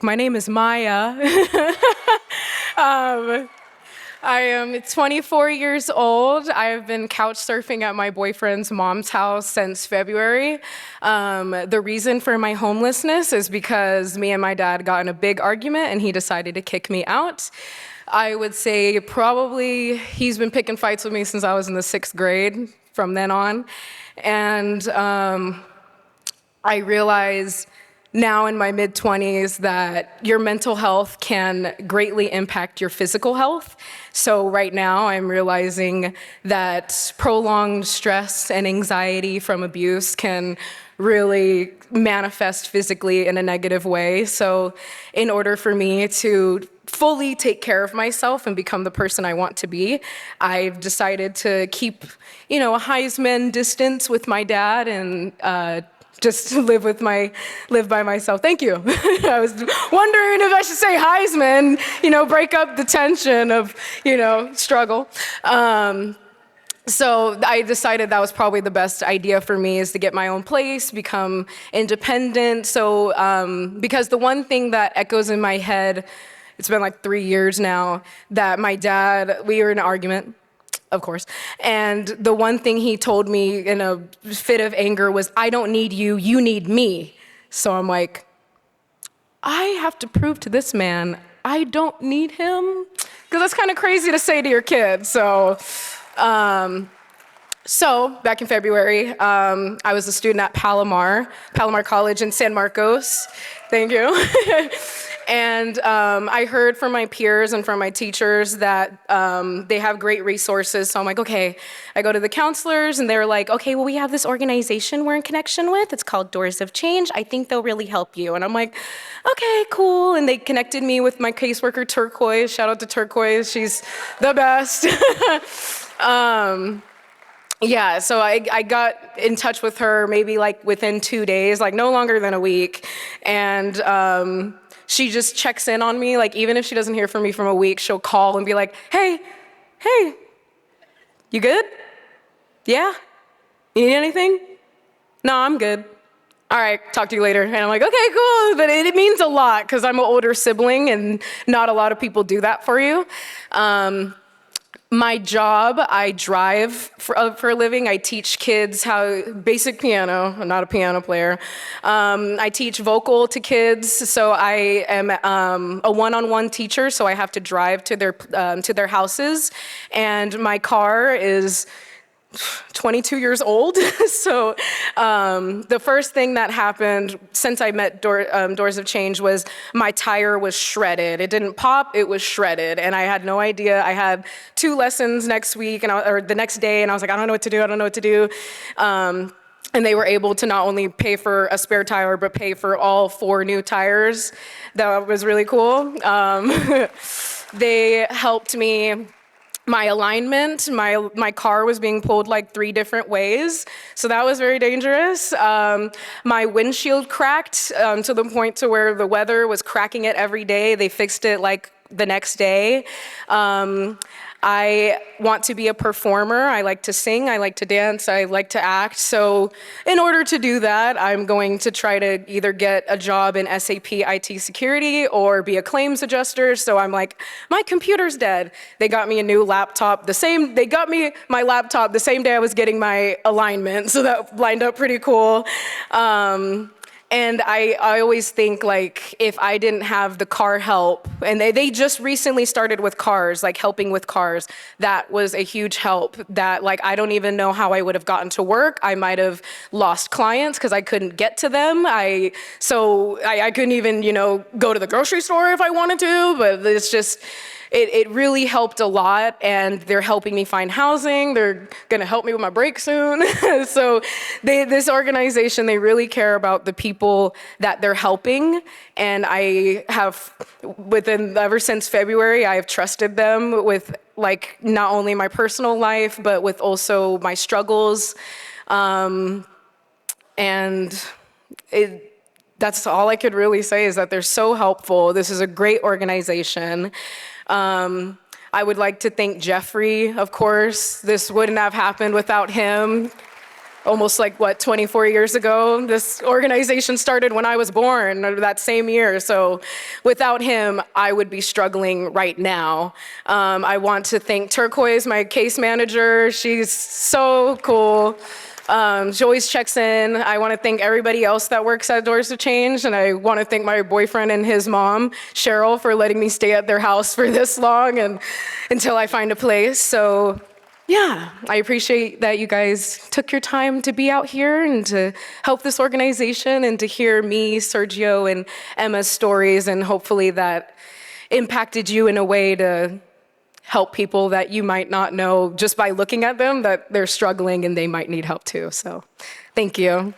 My name is Maya. um, I am 24 years old. I've been couch surfing at my boyfriend's mom's house since February. The reason for my homelessness is because me and my dad got in a big argument and he decided to kick me out. I would say probably he's been picking fights with me since I was in the 6th grade from then on. And I realize now in my mid-20s that your mental health can greatly impact your physical health. So right now I'm realizing that prolonged stress and anxiety from abuse can really manifest physically in a negative way. So in order for me to fully take care of myself and become the person I want to be, I've decided to keep, a Heisman distance with my dad and just live by myself. Thank you. I was wondering if I should say Heisman, break up the tension of, struggle. So I decided that was probably the best idea for me, is to get my own place, become independent. So because the one thing that echoes in my head, it's been like 3 years now, that my dad, we were in an argument, of course. And the one thing he told me in a fit of anger was, "I don't need you, you need me." So I'm like, I have to prove to this man I don't need him? Because that's kind of crazy to say to your kid. So back in February, I was a student at Palomar College in San Marcos. Thank you. And I heard from my peers and from my teachers that they have great resources. So I'm like, okay. I go to the counselors and they're like, okay, well, we have this organization we're in connection with. It's called Doors of Change. I think they'll really help you. And I'm like, okay, cool. And they connected me with my caseworker, Turquoise. Shout out to Turquoise. She's the best. Yeah, so I got in touch with her maybe like within 2 days, like no longer than a week. And she just checks in on me. Like even if she doesn't hear from me from a week, she'll call and be like, hey, you good? Yeah? You need anything? No, I'm good. All right, talk to you later. And I'm like, okay, cool. But it means a lot because I'm an older sibling and not a lot of people do that for you. My job, I drive for a living. I teach kids basic piano. I'm not a piano player. I teach vocal to kids, so I am a one-on-one teacher, so I have to drive to their houses. And my car is 22 years old. So the first thing that happened since I met Doors of Change was my tire was shredded. It didn't pop, it was shredded. And I had no idea. I had 2 lessons next week or the next day, and I was like, I don't know what to do. And they were able to not only pay for a spare tire, but pay for all 4 new tires. That was really cool. They helped me. My alignment, my car was being pulled like 3 different ways, so that was very dangerous. My windshield cracked to the point to where the weather was cracking it every day. They fixed it like the next day. I want to be a performer. I like to sing, I like to dance, I like to act. So in order to do that, I'm going to try to either get a job in SAP IT security or be a claims adjuster. So I'm like, my computer's dead. They got me a new laptop they got me my laptop the same day I was getting my alignment. So that lined up pretty cool. And I always think, like, if I didn't have the car help, and they just recently started with cars, like helping with cars, that was a huge help that, like, I don't even know how I would have gotten to work. I might have lost clients because I couldn't get to them. I couldn't even, go to the grocery store if I wanted to, but it's just, it really helped a lot, and they're helping me find housing. They're gonna help me with my break soon. So this organization, they really care about the people that they're helping, and I have, ever since February, I have trusted them with, like, not only my personal life, but with also my struggles. That's all I could really say, is that they're so helpful. This is a great organization. I would like to thank Jeffrey, of course. This wouldn't have happened without him. almost like, what, 24 years ago? This organization started when I was born, or that same year. So without him, I would be struggling right now. I want to thank Turquoise, my case manager. She's so cool. She always checks in. I want to thank everybody else that works at Doors of Change, and I want to thank my boyfriend and his mom, Cheryl, for letting me stay at their house for this long and until I find a place. So yeah, I appreciate that you guys took your time to be out here and to help this organization and to hear me, Sergio, and Emma's stories, and hopefully that impacted you in a way to help people that you might not know just by looking at them that they're struggling and they might need help too. So thank you.